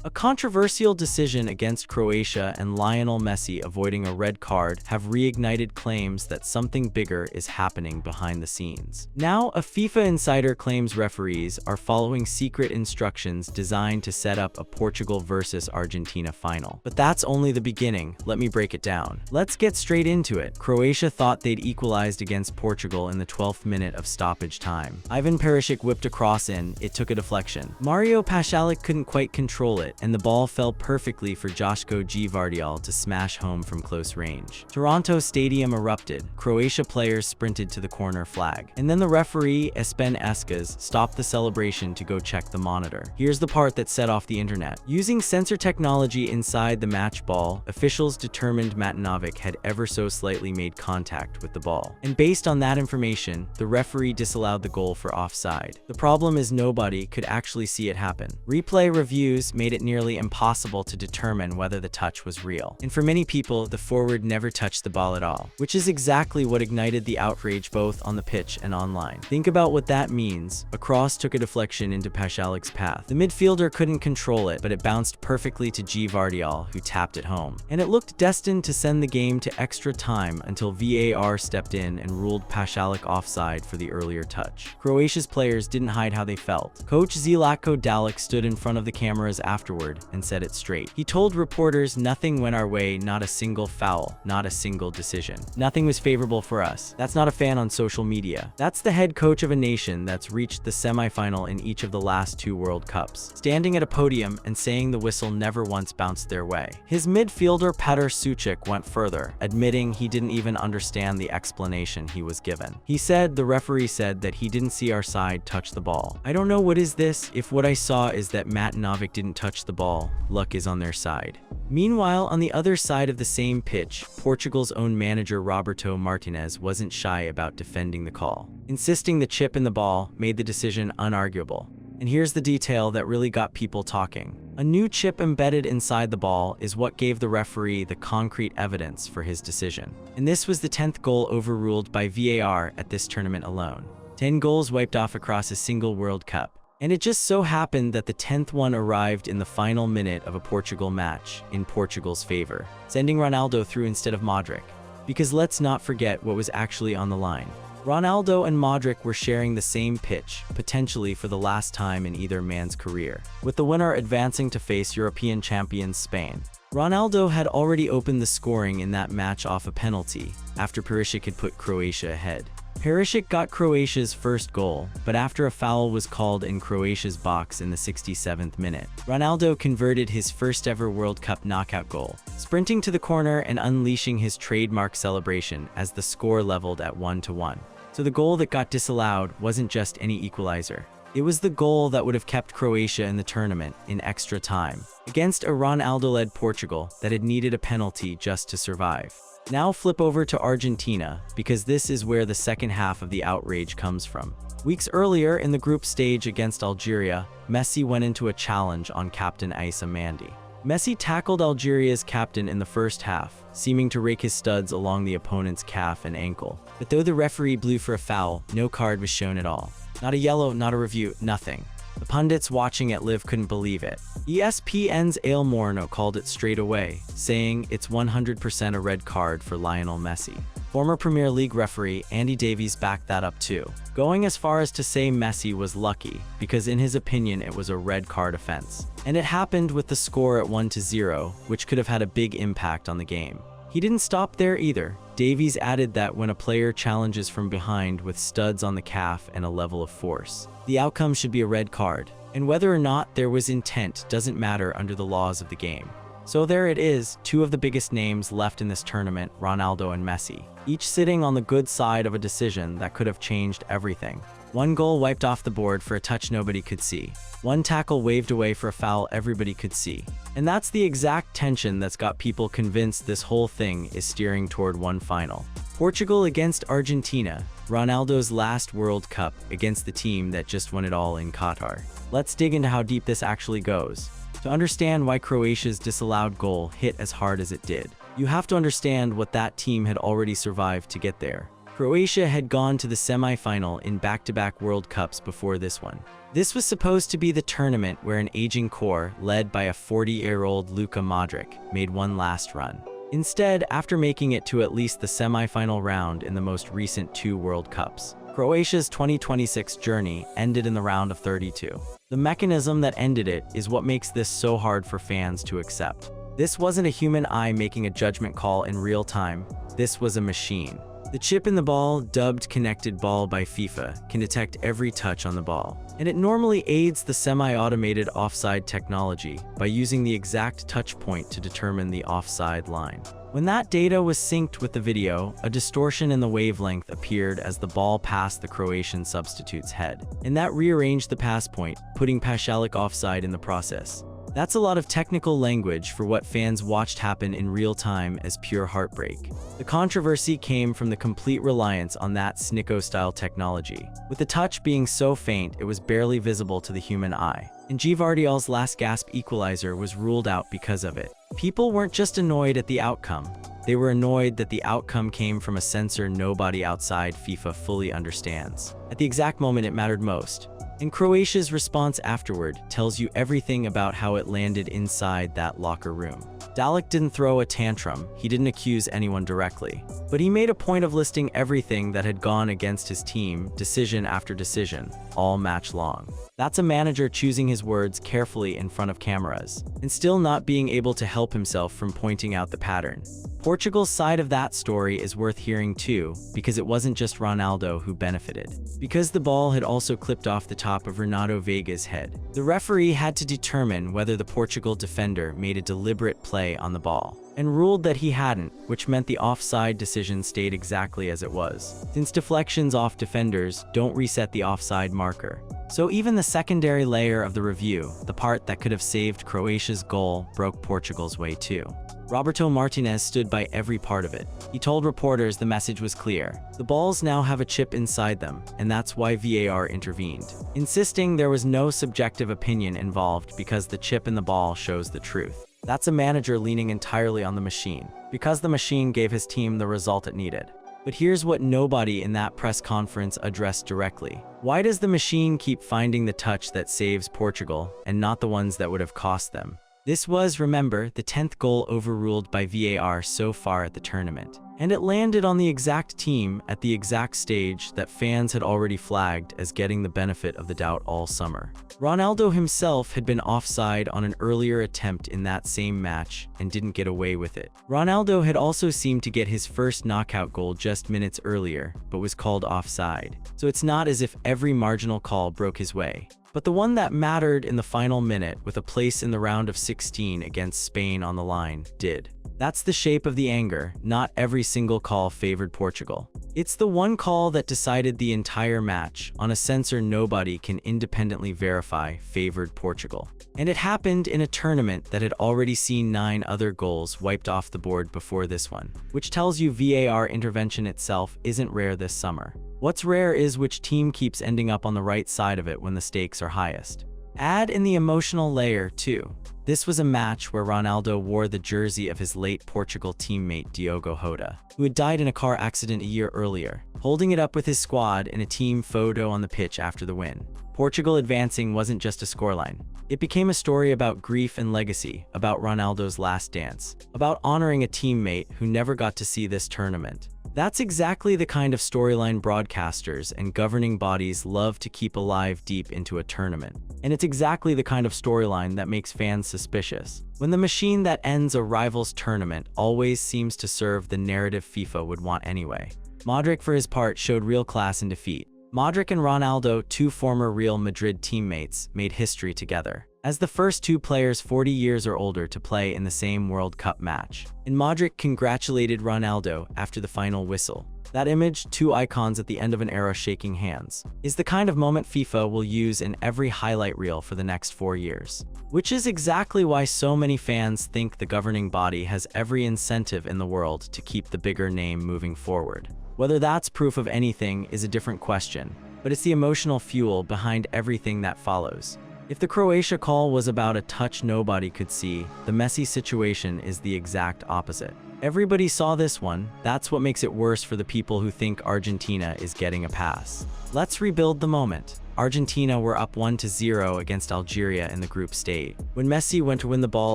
A controversial decision against Croatia and Lionel Messi avoiding a red card have reignited claims that something bigger is happening behind the scenes. Now, a FIFA insider claims referees are following secret instructions designed to set up a Portugal versus Argentina final. But that's only the beginning. Let me break it down. Let's get straight into it. Croatia thought they'd equalized against Portugal in the 12th minute of stoppage time. Ivan Perisic whipped a cross in, it took a deflection. Mario Pasalic couldn't quite control it, and the ball fell perfectly for Joško Gvardiol to smash home from close range. Toronto Stadium erupted. Croatia players sprinted to the corner flag. And then the referee, Espen Eskas, stopped the celebration to go check the monitor. Here's the part that set off the internet. Using sensor technology inside the match ball, officials determined Matanovic had ever so slightly made contact with the ball. And based on that information, the referee disallowed the goal for offside. The problem is nobody could actually see it happen. Replay reviews made it nearly impossible to determine whether the touch was real. And for many people, the forward never touched the ball at all, which is exactly what ignited the outrage both on the pitch and online. Think about what that means. A cross took a deflection into Pasalic's path. The midfielder couldn't control it, but it bounced perfectly to Gvardiol, who tapped it home. And it looked destined to send the game to extra time until VAR stepped in and ruled Pasalic offside for the earlier touch. Croatia's players didn't hide how they felt. Coach Zlatko Dalic stood in front of the cameras afterward and said it straight. He told reporters, "Nothing went our way, not a single foul, not a single decision. Nothing was favorable for us." That's not a fan on social media. That's the head coach of a nation that's reached the semifinal in each of the last 2 World Cups, standing at a podium and saying the whistle never once bounced their way. His midfielder Petr Suchik went further, admitting he didn't even understand the explanation he was given. He said the referee said that he didn't see our side touch the ball. I don't know what is this. If what I saw is that Matanovic didn't touch the ball, luck is on their side. Meanwhile, on the other side of the same pitch, Portugal's own manager Roberto Martinez wasn't shy about defending the call, insisting the chip in the ball made the decision unarguable. And here's the detail that really got people talking. A new chip embedded inside the ball is what gave the referee the concrete evidence for his decision. And this was the 10th goal overruled by VAR at this tournament alone. 10 goals wiped off across a single World Cup. And it just so happened that the 10th one arrived in the final minute of a Portugal match in Portugal's favor, sending Ronaldo through instead of Modric. Because let's not forget what was actually on the line. Ronaldo and Modric were sharing the same pitch, potentially for the last time in either man's career, with the winner advancing to face European champions Spain. Ronaldo had already opened the scoring in that match off a penalty, after Perisic had put Croatia ahead. Perisic got Croatia's first goal, but after a foul was called in Croatia's box in the 67th minute, Ronaldo converted his first ever World Cup knockout goal, sprinting to the corner and unleashing his trademark celebration as the score leveled at 1-1. So the goal that got disallowed wasn't just any equalizer. It was the goal that would have kept Croatia in the tournament in extra time, against a Ronaldo-led Portugal that had needed a penalty just to survive. Now flip over to Argentina, because this is where the second half of the outrage comes from. Weeks earlier in the group stage against Algeria, Messi went into a challenge on captain Issa Mandi. Messi tackled Algeria's captain in the first half, seeming to rake his studs along the opponent's calf and ankle. But though the referee blew for a foul, no card was shown at all. Not a yellow, not a review, nothing. The pundits watching at Live couldn't believe it. ESPN's Ale Morno called it straight away, saying it's 100% a red card for Lionel Messi. Former Premier League referee Andy Davies backed that up too, going as far as to say Messi was lucky, because in his opinion it was a red card offense. And it happened with the score at 1-0, which could have had a big impact on the game. He didn't stop there either. Davies added that when a player challenges from behind with studs on the calf and a level of force, the outcome should be a red card. And whether or not there was intent doesn't matter under the laws of the game. So there it is, 2 of the biggest names left in this tournament, Ronaldo and Messi, each sitting on the good side of a decision that could have changed everything. 1 goal wiped off the board for a touch nobody could see. 1 tackle waved away for a foul everybody could see. And that's the exact tension that's got people convinced this whole thing is steering toward one final. Portugal against Argentina, Ronaldo's last World Cup against the team that just won it all in Qatar. Let's dig into how deep this actually goes. To understand why Croatia's disallowed goal hit as hard as it did, you have to understand what that team had already survived to get there. Croatia had gone to the semi-final in back-to-back World Cups before this one. This was supposed to be the tournament where an aging core, led by a 40-year-old Luka Modric, made one last run. Instead, after making it to at least the semi-final round in the most recent 2 World Cups, Croatia's 2026 journey ended in the round of 32. The mechanism that ended it is what makes this so hard for fans to accept. This wasn't a human eye making a judgment call in real time, this was a machine. The chip in the ball, dubbed Connected Ball by FIFA, can detect every touch on the ball, and it normally aids the semi-automated offside technology by using the exact touch point to determine the offside line. When that data was synced with the video, a distortion in the wavelength appeared as the ball passed the Croatian substitute's head, and that rearranged the pass point, putting Pašalić offside in the process. That's a lot of technical language for what fans watched happen in real time as pure heartbreak. The controversy came from the complete reliance on that Snicko-style technology, with the touch being so faint it was barely visible to the human eye. And Gvardiol's last gasp equalizer was ruled out because of it. People weren't just annoyed at the outcome, they were annoyed that the outcome came from a sensor nobody outside FIFA fully understands, at the exact moment it mattered most. And Croatia's response afterward tells you everything about how it landed inside that locker room. Dalic didn't throw a tantrum, he didn't accuse anyone directly, but he made a point of listing everything that had gone against his team, decision after decision, all match long. That's a manager choosing his words carefully in front of cameras, and still not being able to help himself from pointing out the pattern. Portugal's side of that story is worth hearing too, because it wasn't just Ronaldo who benefited. Because the ball had also clipped off the top of Renato Vega's head, the referee had to determine whether the Portugal defender made a deliberate play on the ball, and ruled that he hadn't, which meant the offside decision stayed exactly as it was, since deflections off defenders don't reset the offside marker. So even the secondary layer of the review, the part that could have saved Croatia's goal, broke Portugal's way too. Roberto Martinez stood by every part of it. He told reporters the message was clear. The balls now have a chip inside them, and that's why VAR intervened, insisting there was no subjective opinion involved because the chip in the ball shows the truth. That's a manager leaning entirely on the machine, because the machine gave his team the result it needed. But here's what nobody in that press conference addressed directly. Why does the machine keep finding the touch that saves Portugal, and not the ones that would have cost them? This was, remember, the 10th goal overruled by VAR so far at the tournament. And it landed on the exact team at the exact stage that fans had already flagged as getting the benefit of the doubt all summer. Ronaldo himself had been offside on an earlier attempt in that same match and didn't get away with it. Ronaldo had also seemed to get his first knockout goal just minutes earlier, but was called offside. So it's not as if every marginal call broke his way. But the one that mattered in the final minute, with a place in the round of 16 against Spain on the line, did. That's the shape of the anger. Not every single call favored Portugal. It's the one call that decided the entire match, on a sensor nobody can independently verify favored Portugal. And it happened in a tournament that had already seen 9 other goals wiped off the board before this one, which tells you VAR intervention itself isn't rare this summer. What's rare is which team keeps ending up on the right side of it when the stakes are highest. Add in the emotional layer, too. This was a match where Ronaldo wore the jersey of his late Portugal teammate Diogo Jota, who had died in a car accident a year earlier, holding it up with his squad in a team photo on the pitch after the win. Portugal advancing wasn't just a scoreline. It became a story about grief and legacy, about Ronaldo's last dance, about honoring a teammate who never got to see this tournament. That's exactly the kind of storyline broadcasters and governing bodies love to keep alive deep into a tournament. And it's exactly the kind of storyline that makes fans suspicious. When the machine that ends a rival's tournament always seems to serve the narrative FIFA would want anyway. Modric, for his part, showed real class in defeat. Modric and Ronaldo, 2 former Real Madrid teammates, made history together, as the first 2 players 40 years or older to play in the same World Cup match. And Modric congratulated Ronaldo after the final whistle. That image, 2 icons at the end of an era shaking hands, is the kind of moment FIFA will use in every highlight reel for the next 4 years. Which is exactly why so many fans think the governing body has every incentive in the world to keep the bigger name moving forward. Whether that's proof of anything is a different question, but it's the emotional fuel behind everything that follows. If the Croatia call was about a touch nobody could see, the Messi situation is the exact opposite. Everybody saw this one. That's what makes it worse for the people who think Argentina is getting a pass. Let's rebuild the moment. Argentina were up 1-0 against Algeria in the group stage, when Messi went to win the ball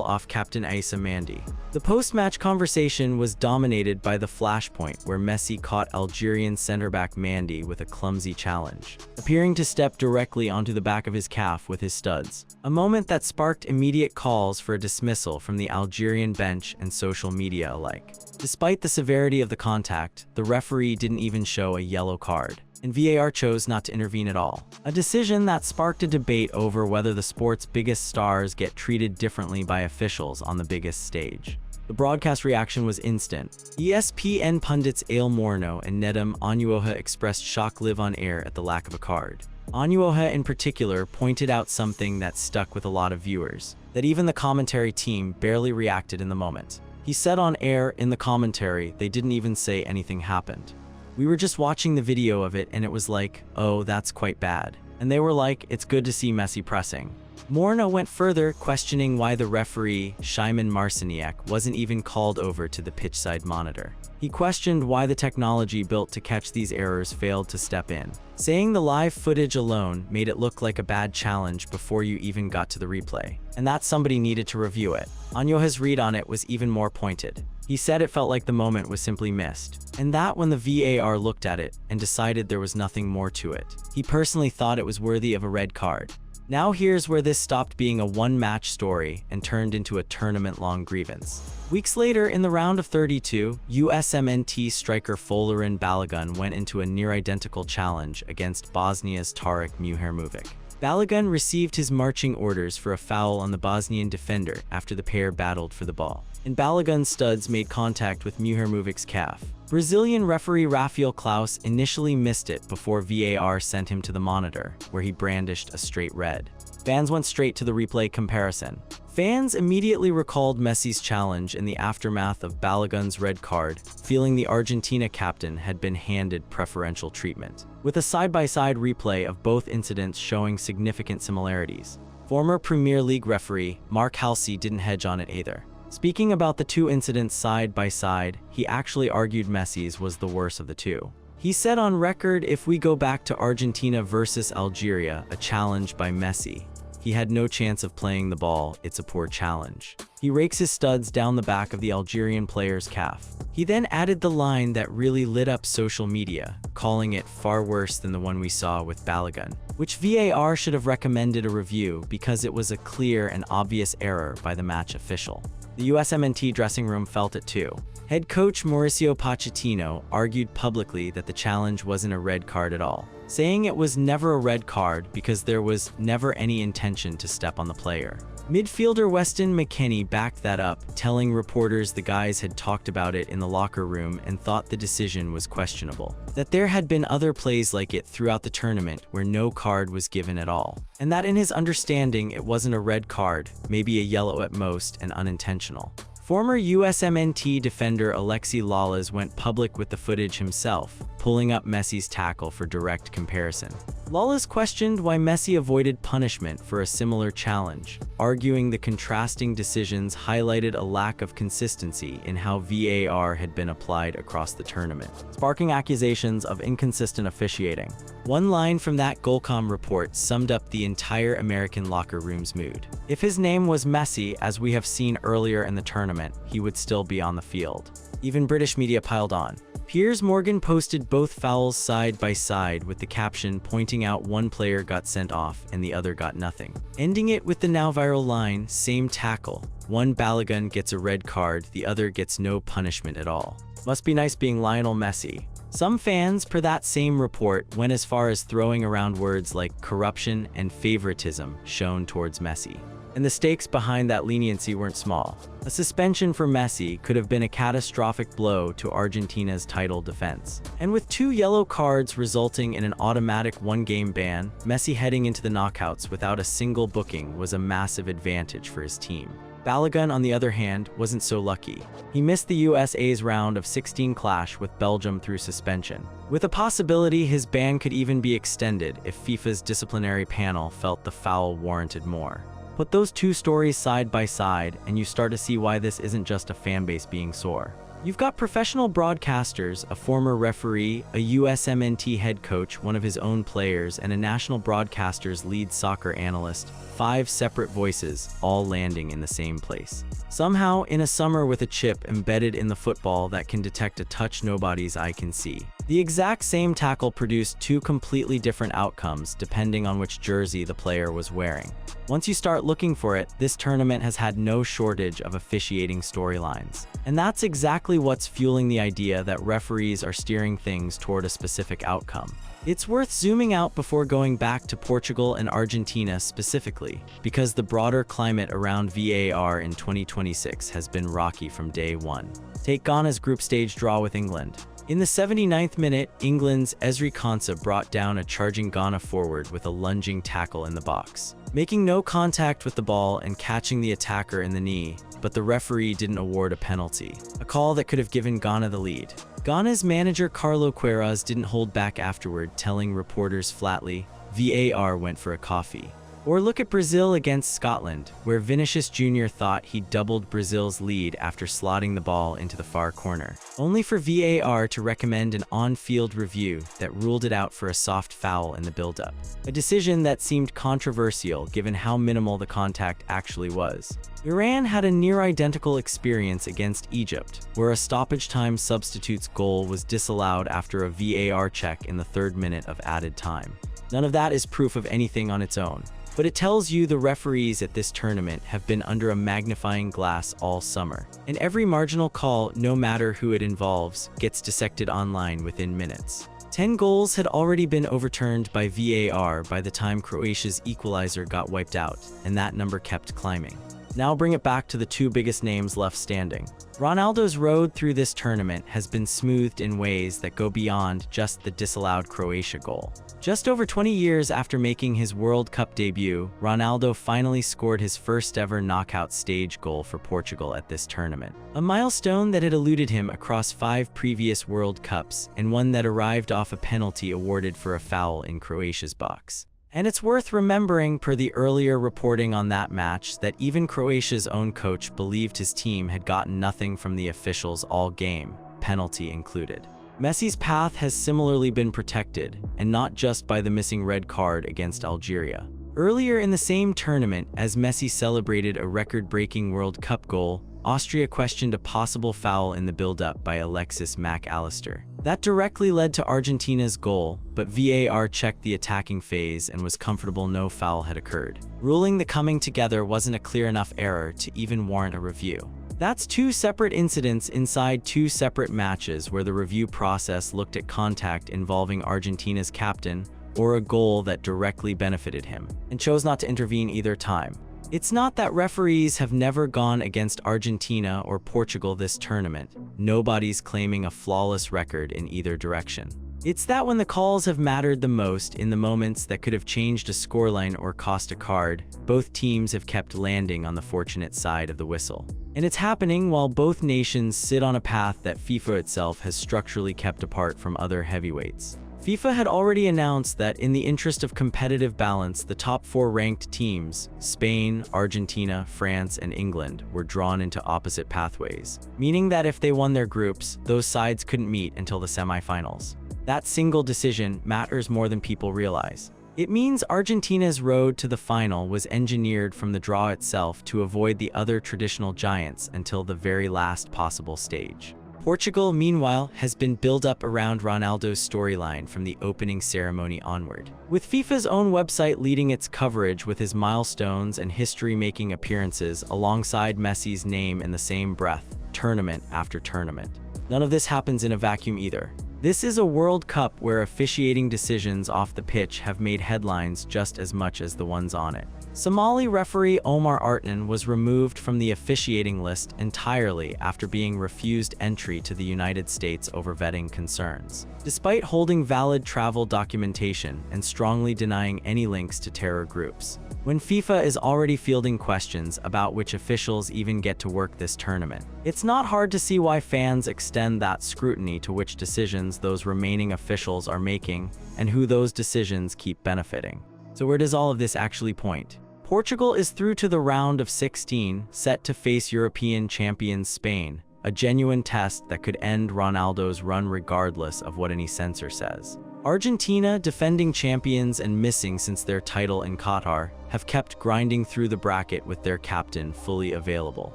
off captain Issa Mandi. The post-match conversation was dominated by the flashpoint where Messi caught Algerian center-back Mandi with a clumsy challenge, appearing to step directly onto the back of his calf with his studs. A moment that sparked immediate calls for a dismissal from the Algerian bench and social media alike. Despite the severity of the contact, the referee didn't even show a yellow card, and VAR chose not to intervene at all. A decision that sparked a debate over whether the sport's biggest stars get treated differently by officials on the biggest stage. The broadcast reaction was instant. ESPN pundits Ale Morno and Nedum Onuoha expressed shock live on air at the lack of a card. Onuoha in particular pointed out something that stuck with a lot of viewers, that even the commentary team barely reacted in the moment. He said on air in the commentary they didn't even say anything happened. We were just watching the video of it and it was like, oh, that's quite bad. And they were like, it's good to see Messi pressing. Morno went further, questioning why the referee, Szymon Marciniak, wasn't even called over to the pitchside monitor. He questioned why the technology built to catch these errors failed to step in, saying the live footage alone made it look like a bad challenge before you even got to the replay, and that somebody needed to review it. Onuoha's read on it was even more pointed. He said it felt like the moment was simply missed, and that when the VAR looked at it and decided there was nothing more to it, he personally thought it was worthy of a red card. Now here's where this stopped being a one-match story and turned into a tournament-long grievance. Weeks later, in the round of 32, USMNT striker Folarin Balogun went into a near-identical challenge against Bosnia's Tarek Muharretovic. Balogun received his marching orders for a foul on the Bosnian defender after the pair battled for the ball, and Balogun's studs made contact with Muharretovic's calf. Brazilian referee Rafael Klaus initially missed it before VAR sent him to the monitor, where he brandished a straight red. Fans went straight to the replay comparison. Fans immediately recalled Messi's challenge in the aftermath of Balogun's red card, feeling the Argentina captain had been handed preferential treatment, with a side-by-side replay of both incidents showing significant similarities. Former Premier League referee Mark Halsey didn't hedge on it either. Speaking about the two incidents side by side, he actually argued Messi's was the worst of the two. He said on record, if we go back to Argentina versus Algeria, a challenge by Messi, he had no chance of playing the ball, it's a poor challenge. He rakes his studs down the back of the Algerian player's calf. He then added the line that really lit up social media, calling it far worse than the one we saw with Balogun, which VAR should have recommended a review because it was a clear and obvious error by the match official. The USMNT dressing room felt it too. Head coach Mauricio Pochettino argued publicly that the challenge wasn't a red card at all, saying it was never a red card because there was never any intention to step on the player. Midfielder Weston McKennie backed that up, telling reporters the guys had talked about it in the locker room and thought the decision was questionable, that there had been other plays like it throughout the tournament where no card was given at all, and that in his understanding it wasn't a red card, maybe a yellow at most, and unintentional. Former USMNT defender Alexi Lalas went public with the footage himself, pulling up Messi's tackle for direct comparison. Lalas questioned why Messi avoided punishment for a similar challenge, arguing the contrasting decisions highlighted a lack of consistency in how VAR had been applied across the tournament, sparking accusations of inconsistent officiating. One line from that Goalcom report summed up the entire American locker room's mood. If his name was Messi, as we have seen earlier in the tournament, he would still be on the field. Even British media piled on. Piers Morgan posted both fouls side by side with the caption pointing out one player got sent off and the other got nothing, ending it with the now viral line, same tackle. One Balogun gets a red card, the other gets no punishment at all. Must be nice being Lionel Messi. Some fans, per that same report, went as far as throwing around words like corruption and favoritism shown towards Messi. And the stakes behind that leniency weren't small. A suspension for Messi could have been a catastrophic blow to Argentina's title defense. And with 2 yellow cards resulting in an automatic 1-game ban, Messi heading into the knockouts without a single booking was a massive advantage for his team. Balogun, on the other hand, wasn't so lucky. He missed the USA's round of 16 clash with Belgium through suspension, with a possibility his ban could even be extended if FIFA's disciplinary panel felt the foul warranted more. Put those two stories side by side, and you start to see why this isn't just a fanbase being sore. You've got professional broadcasters, a former referee, a USMNT head coach, one of his own players, and a national broadcaster's lead soccer analyst, 5 separate voices, all landing in the same place. Somehow, in a summer with a chip embedded in the football that can detect a touch nobody's eye can see. The exact same tackle produced 2 completely different outcomes depending on which jersey the player was wearing. Once you start looking for it, this tournament has had no shortage of officiating storylines. And that's exactly what's fueling the idea that referees are steering things toward a specific outcome. It's worth zooming out before going back to Portugal and Argentina specifically, because the broader climate around VAR in 2026 has been rocky from day one. Take Ghana's group stage draw with England. In the 79th minute, England's Ezri Konsa brought down a charging Ghana forward with a lunging tackle in the box, making no contact with the ball and catching the attacker in the knee, but the referee didn't award a penalty, a call that could have given Ghana the lead. Ghana's manager Carlo Queiroz didn't hold back afterward, telling reporters flatly, "VAR went for a coffee." Or look at Brazil against Scotland, where Vinicius Jr. thought he doubled Brazil's lead after slotting the ball into the far corner, only for VAR to recommend an on-field review that ruled it out for a soft foul in the build-up. A decision that seemed controversial given how minimal the contact actually was. Iran had a near-identical experience against Egypt, where a stoppage-time substitute's goal was disallowed after a VAR check in the 3rd minute of added time. None of that is proof of anything on its own, but it tells you the referees at this tournament have been under a magnifying glass all summer, and every marginal call, no matter who it involves, gets dissected online within minutes. 10 goals had already been overturned by VAR by the time Croatia's equalizer got wiped out, and that number kept climbing. Now bring it back to the 2 biggest names left standing. Ronaldo's road through this tournament has been smoothed in ways that go beyond just the disallowed Croatia goal. Just over 20 years after making his World Cup debut, Ronaldo finally scored his first ever knockout stage goal for Portugal at this tournament. A milestone that had eluded him across 5 previous World Cups, and one that arrived off a penalty awarded for a foul in Croatia's box. And it's worth remembering, per the earlier reporting on that match, that even Croatia's own coach believed his team had gotten nothing from the officials all game, penalty included. Messi's path has similarly been protected, and not just by the missing red card against Algeria. Earlier in the same tournament, as Messi celebrated a record-breaking World Cup goal, Austria questioned a possible foul in the build-up by Alexis Mac Allister. That directly led to Argentina's goal, but VAR checked the attacking phase and was comfortable no foul had occurred, ruling the coming together wasn't a clear enough error to even warrant a review. That's 2 separate incidents inside 2 separate matches where the review process looked at contact involving Argentina's captain or a goal that directly benefited him, and chose not to intervene either time. It's not that referees have never gone against Argentina or Portugal this tournament. Nobody's claiming a flawless record in either direction. It's that when the calls have mattered the most, in the moments that could have changed a scoreline or cost a card, both teams have kept landing on the fortunate side of the whistle. And it's happening while both nations sit on a path that FIFA itself has structurally kept apart from other heavyweights. FIFA had already announced that in the interest of competitive balance, the top 4 ranked teams, Spain, Argentina, France, and England, were drawn into opposite pathways, meaning that if they won their groups, those sides couldn't meet until the semifinals. That single decision matters more than people realize. It means Argentina's road to the final was engineered from the draw itself to avoid the other traditional giants until the very last possible stage. Portugal, meanwhile, has been built up around Ronaldo's storyline from the opening ceremony onward, with FIFA's own website leading its coverage with his milestones and history-making appearances alongside Messi's name in the same breath, tournament after tournament. None of this happens in a vacuum either. This is a World Cup where officiating decisions off the pitch have made headlines just as much as the ones on it. Somali referee Omar Artnan was removed from the officiating list entirely after being refused entry to the United States over vetting concerns, despite holding valid travel documentation and strongly denying any links to terror groups. when FIFA is already fielding questions about which officials even get to work this tournament. It's not hard to see why fans extend that scrutiny to which decisions those remaining officials are making and who those decisions keep benefiting. So where does all of this actually point? Portugal is through to the round of 16, set to face European champions Spain, a genuine test that could end Ronaldo's run regardless of what any censor says. Argentina, defending champions and missing since their title in Qatar, have kept grinding through the bracket with their captain fully available.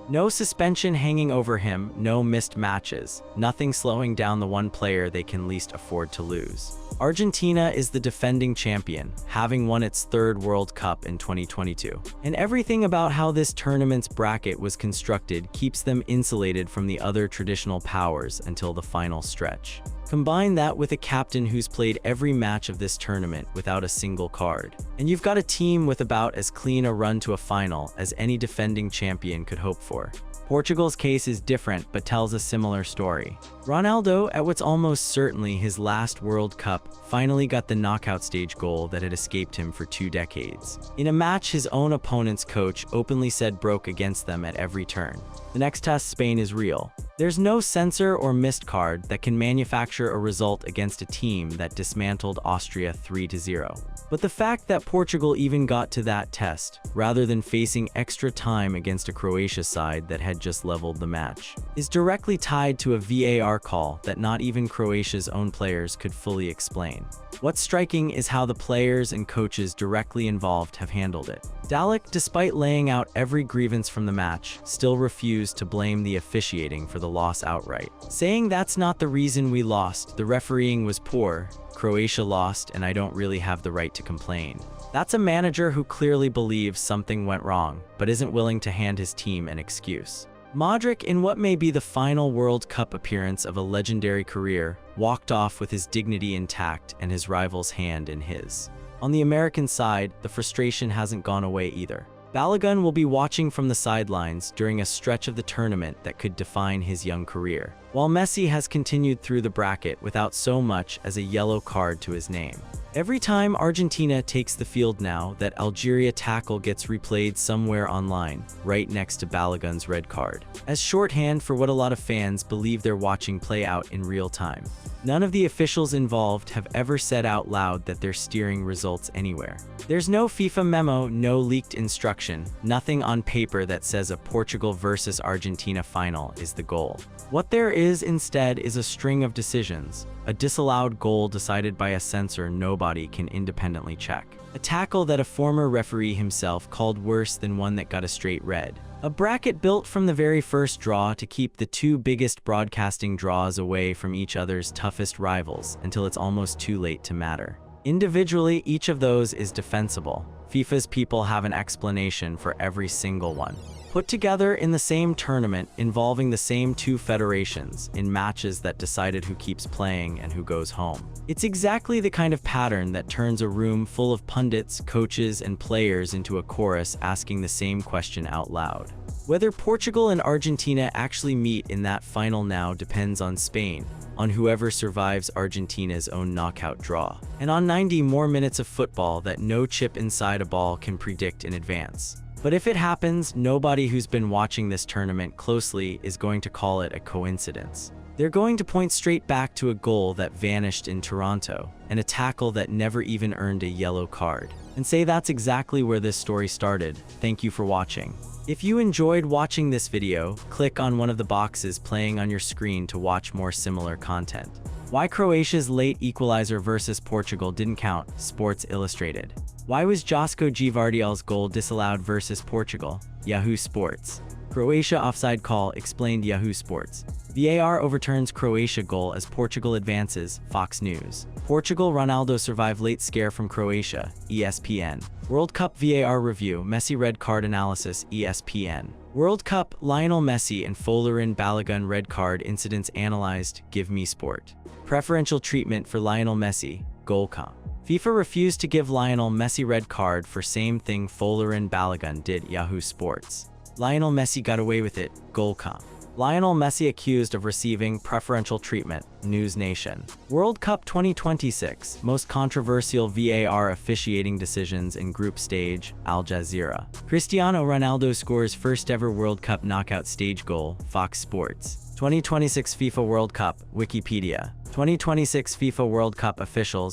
No suspension hanging over him, no missed matches, nothing slowing down the one player they can least afford to lose. Argentina is the defending champion, having won its third World Cup in 2022. And everything about how this tournament's bracket was constructed keeps them insulated from the other traditional powers until the final stretch. Combine that with a captain who's played every match of this tournament without a single card, and you've got a team with about as clean a run to a final as any defending champion could hope for. Portugal's case is different but tells a similar story. Ronaldo, at what's almost certainly his last World Cup, finally got the knockout stage goal that had escaped him for 2 decades. In a match his own opponent's coach openly said broke against them at every turn. The next test, Spain, is real. There's no censor or missed card that can manufacture a result against a team that dismantled Austria 3-0. But the fact that Portugal even got to that test, rather than facing extra time against a Croatia side that had just leveled the match, is directly tied to a VAR call that not even Croatia's own players could fully explain. What's striking is how the players and coaches directly involved have handled it. Dalek, despite laying out every grievance from the match, still refused to blame the officiating for the loss outright, saying that's not the reason we lost, the refereeing was poor, Croatia lost, and I don't really have the right to complain. That's a manager who clearly believes something went wrong, but isn't willing to hand his team an excuse. Modric, in what may be the final World Cup appearance of a legendary career, walked off with his dignity intact and his rival's hand in his. On the American side, the frustration hasn't gone away either. Balogun will be watching from the sidelines during a stretch of the tournament that could define his young career, while Messi has continued through the bracket without so much as a yellow card to his name. Every time Argentina takes the field now, that Algeria tackle gets replayed somewhere online, right next to Balogun's red card, as shorthand for what a lot of fans believe they're watching play out in real time. None of the officials involved have ever said out loud that they're steering results anywhere. There's no FIFA memo, no leaked instruction, nothing on paper that says a Portugal versus Argentina final is the goal. What there is instead is a string of decisions, a disallowed goal decided by a censor nobody can independently check, a tackle that a former referee himself called worse than one that got a straight red, a bracket built from the very first draw to keep the 2 biggest broadcasting draws away from each other's toughest rivals until it's almost too late to matter. Individually, each of those is defensible. FIFA's people have an explanation for every single one. Put together in the same tournament involving the same 2 federations in matches that decided who keeps playing and who goes home. It's exactly the kind of pattern that turns a room full of pundits, coaches, and players into a chorus asking the same question out loud. Whether Portugal and Argentina actually meet in that final now depends on Spain, on whoever survives Argentina's own knockout draw, and on 90 more minutes of football that no chip inside a ball can predict in advance. But if it happens, nobody who's been watching this tournament closely is going to call it a coincidence. They're going to point straight back to a goal that vanished in Toronto, and a tackle that never even earned a yellow card, and say that's exactly where this story started. Thank you for watching. If you enjoyed watching this video, click on one of the boxes playing on your screen to watch more similar content. Why Croatia's late equalizer versus Portugal didn't count, Sports Illustrated. Why was Josko Gvardiol's goal disallowed versus Portugal, Yahoo Sports. Croatia offside call, explained Yahoo Sports. VAR overturns Croatia goal as Portugal advances, Fox News. Portugal Ronaldo survive late scare from Croatia, ESPN. World Cup VAR review, Messi red card analysis, ESPN. World Cup, Lionel Messi and Folarin Balogun red card incidents analyzed, Give Me Sport. Preferential treatment for Lionel Messi, Goalcom. FIFA refused to give Lionel Messi red card for same thing Folarin Balogun did, Yahoo Sports. Lionel Messi got away with it, Goalcom. Lionel Messi accused of receiving preferential treatment. News Nation. World Cup 2026. Most controversial VAR officiating decisions in group stage. Al Jazeera. Cristiano Ronaldo scores first ever World Cup knockout stage goal. Fox Sports. 2026 FIFA World Cup. Wikipedia. 2026 FIFA World Cup officials.